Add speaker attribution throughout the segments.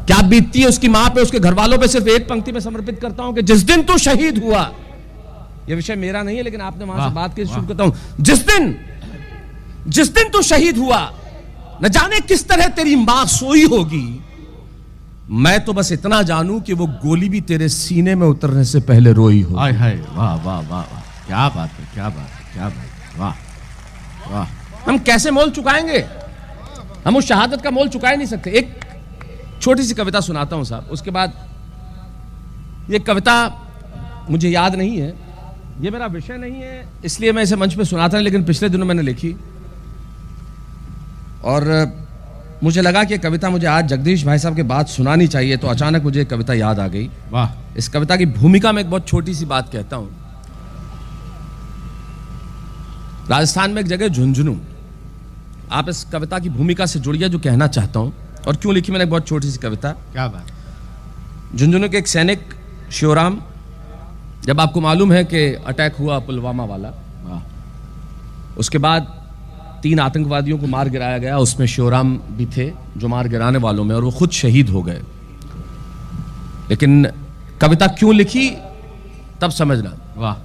Speaker 1: क्या बीतती है उसकी मां पे, उसके घर वालों पे, सिर्फ एक पंक्ति में समर्पित करता हूं कि जिस दिन तू शहीद हुआ, यह विषय मेरा नहीं है लेकिन आपने वहां से बात की, शुरू करता हूं। जिस दिन तू शहीद हुआ, न जाने किस तरह तेरी मां सोई होगी, मैं तो बस इतना जानूं कि वो गोली भी तेरे सीने में उतरने से पहले रोई हो।
Speaker 2: हाय हाय, वाह वाह वाह वाह, क्या बात है, क्या बात है, क्या बात है, वाह वाह।
Speaker 1: हम कैसे मोल चुकाएंगे? हम उस शहादत का मोल चुका ही नहीं सकते। एक छोटी सी कविता सुनाता हूं साहब, उसके बाद ये कविता मुझे याद नहीं है, ये मेरा विषय नहीं है इसलिए मैं इसे मंच पे सुनाता नहीं, लेकिन पिछले दिनों मैंने लिखी और मुझे लगा कि कविता मुझे आज जगदीश भाई साहब के बाद सुनानी चाहिए, तो अचानक मुझे कविता याद आ गई।
Speaker 2: वाह।
Speaker 1: इस कविता की भूमिका में एक बहुत छोटी सी बात कहता हूं। राजस्थान में एक जगह झुंझुनू, आप इस कविता की भूमिका से जुड़िए जो कहना चाहता हूं और क्यों लिखी मैंने। एक बहुत छोटी सी कविता।
Speaker 2: क्या बात।
Speaker 1: झुंझुनू के एक सैनिक शिवराम, जब आपको मालूम है कि अटैक हुआ पुलवामा वाला, उसके बाद 3 आतंकवादियों को मार गिराया गया, उसमें शिवराम भी थे जो मार गिराने वालों में, और वो खुद शहीद हो गए। लेकिन कविता क्यों लिखी तब समझना।
Speaker 2: वाह।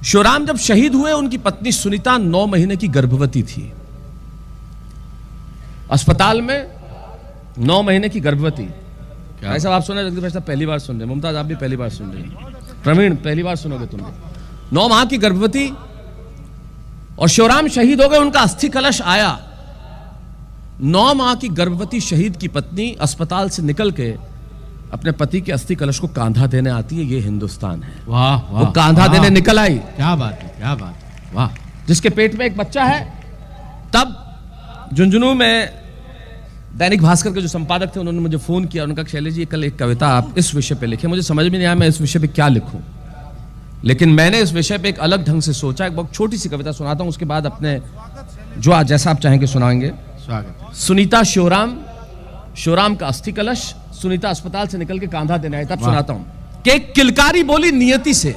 Speaker 1: शिवराम जब शहीद हुए, उनकी पत्नी सुनीता 9 महीने की गर्भवती थी, अस्पताल में 9 महीने की गर्भवती। ऐसा आप सुने जगदीश भाई साहब पहली बार सुन रहे, मुमताज आप भी पहली बार सुन रहे, प्रवीण पहली बार सुनोगे तुम। 9 माह की गर्भवती और शिवराम शहीद हो गए, उनका अस्थि कलश आया। 9 माह की गर्भवती शहीद की पत्नी अस्पताल से निकल के अपने पति के अस्थि कलश को कांधा देने आती है। ये हिंदुस्तान है।
Speaker 2: वाह वाह।
Speaker 1: वो कांधा देने निकल आई।
Speaker 2: क्या बात है, क्या बात है, वाह।
Speaker 1: जिसके पेट में एक बच्चा है। तब झुंझुनू में दैनिक भास्कर के जो संपादक थे उन्होंने मुझे फोन किया, उन्होंने कहा शैलेश जी कल एक कविता आप इस विषय पे लिखे। मुझे समझ में नहीं आया मैं इस विषय पे क्या लिखूं, लेकिन मैंने इस विषय पे एक अलग ढंग से सोचा। एक बहुत छोटी सी कविता सुनाता हूं, उसके बाद अपने जो आज जैसा आप चाहेंगे सुनाएंगे।
Speaker 2: स्वागत।
Speaker 1: सुनीता शिवराम का अस्थि कलश, सुनीता अस्पताल से निकल के कांधा देने आई। तब सुनाता हूं कि एक किलकारी बोली नियति से।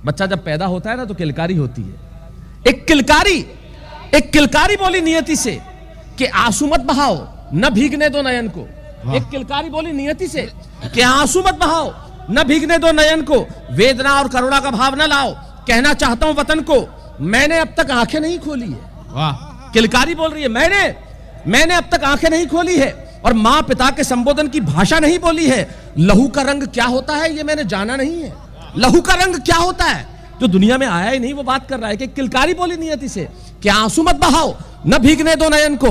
Speaker 1: बच्चा जब पैदा होता है ना तो किलकारी होती है। एक किलकारी बोली नियति से कि आंसू मत बहाओ, न भीगने दो नयन को। एक किलकारी बोली नियति से कि आंसू मत बहाओ, न भीगने दो नयन को, वेदना और करुणा का भाव न लाओ, कहना चाहता हूं वतन को, मैंने अब तक आंखें नहीं खोली है।
Speaker 2: वाह।
Speaker 1: किलकारी बोल रही है, मैंने अब तक आंखें नहीं खोली है और मां पिता के संबोधन की भाषा नहीं बोली है। लहू का रंग क्या होता है ये मैंने जाना नहीं है। लहू का रंग क्या होता है जो दुनिया में आया ही नहीं, वो बात कर रहा है कि किलकारी बोली नियति से कि आंसू मत बहाओ, न भीगने दो नयन को,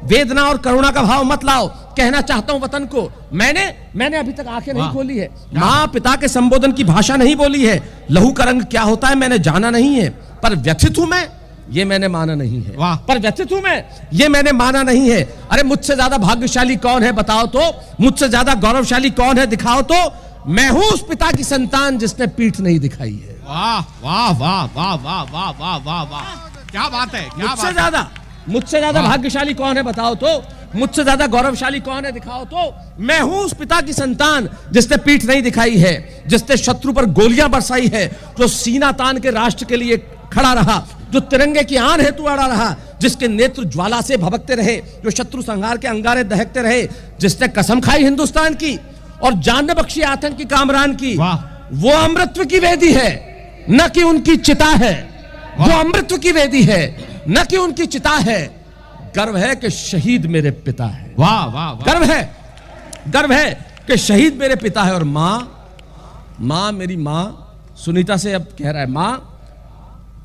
Speaker 1: वेदना और करुणा का भाव मत लाओ, कहना चाहता हूं वतन को, मैंने अभी तक आंखें नहीं खोली है। मां पिता के संबोधन की भाषा नहीं बोली है। लहू का रंग क्या होता है मैंने जाना नहीं है, पर व्यथित हूं मैं, ये मैंने माना नहीं है। पर व्यथित हूं मैं, ये मैंने माना नहीं है। अरे मुझसे ज्यादा भाग्यशाली कौन है बताओ तो, मुझसे ज्यादा गौरवशाली कौन है दिखाओ तो, मैं हूं उस पिता की संतान जिसने पीठ नहीं दिखाई है।
Speaker 2: वाह वाह वाह वाह वाह वाह वाह वाह वाह, क्या बात है, क्या बात है।
Speaker 1: मुझसे ज्यादा भाग्यशाली कौन है बताओ तो, मुझसे ज्यादा गौरवशाली कौन है दिखाओ तो, मैं हूं उस पिता की संतान जिसने पीठ नहीं दिखाई है, जिसने शत्रु पर गोलियां बरसाई है, जो सीना तान के राष्ट्र के लिए खड़ा रहा, जो तिरंगे की आन हेतु अड़ा रहा, जिसके नेत्र ज्वाला से भभकते रहे, जो शत्रु संहार के अंगारे दहकते रहे, जिसने कसम खाई हिंदुस्तान की और जान न बख्शी आतंक की कामरान की। वो अमृतत्व की वेदी है न कि उनकी चिता है। वो अमृतत्व की वेदी है न कि उनकी चिता है। गर्व है कि शहीद मेरे पिता है।
Speaker 2: वाह वाह।
Speaker 1: गर्व है कि शहीद मेरे पिता है। और मां मेरी मां सुनीता से अब कह रहा है, मां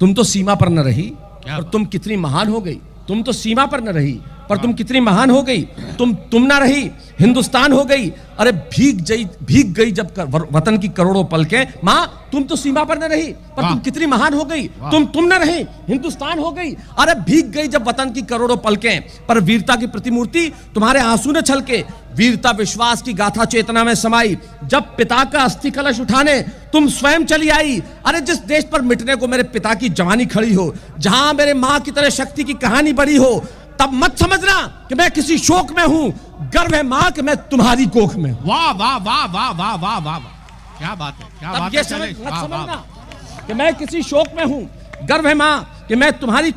Speaker 1: तुम तो सीमा पर न रही और तुम कितनी महान हो गई। तुम तो सीमा पर न रही पर तुम कितनी महान हो गई। तुम ना रही हिंदुस्तान हो गई। अरे भीग गई जब वतन की करोड़ों पलकें। मां तुम तो सीमा पर न रही पर तुम कितनी महान हो गई। तुम न रही हिंदुस्तान हो गई। अरे भीग गई जब वतन की करोड़ों पलकें, पर वीरता की प्रतिमूर्ति तुम्हारे आंसू ने छलके। वीरता विश्वास की गाथा चेतना में समाई। जब पिता का अस्थि कलश उठाने तुम स्वयं चली आई। अरे जिस देश पर मिटने को मेरे पिता की जवानी खड़ी हो, जहां मेरे मां की तरह शक्ति की कहानी बड़ी हो, तब मत समझना कि मैं किसी शोक में हूं। गर्व है मां कि मैं तुम्हारी कोख में हूं।
Speaker 2: वाह वाह वाह वाह वाह वाह वाह, क्या बात है, क्या बात है।
Speaker 1: मत समझना कि मैं किसी शोक में हूं। गर्व है मां कि मैं तुम्हारी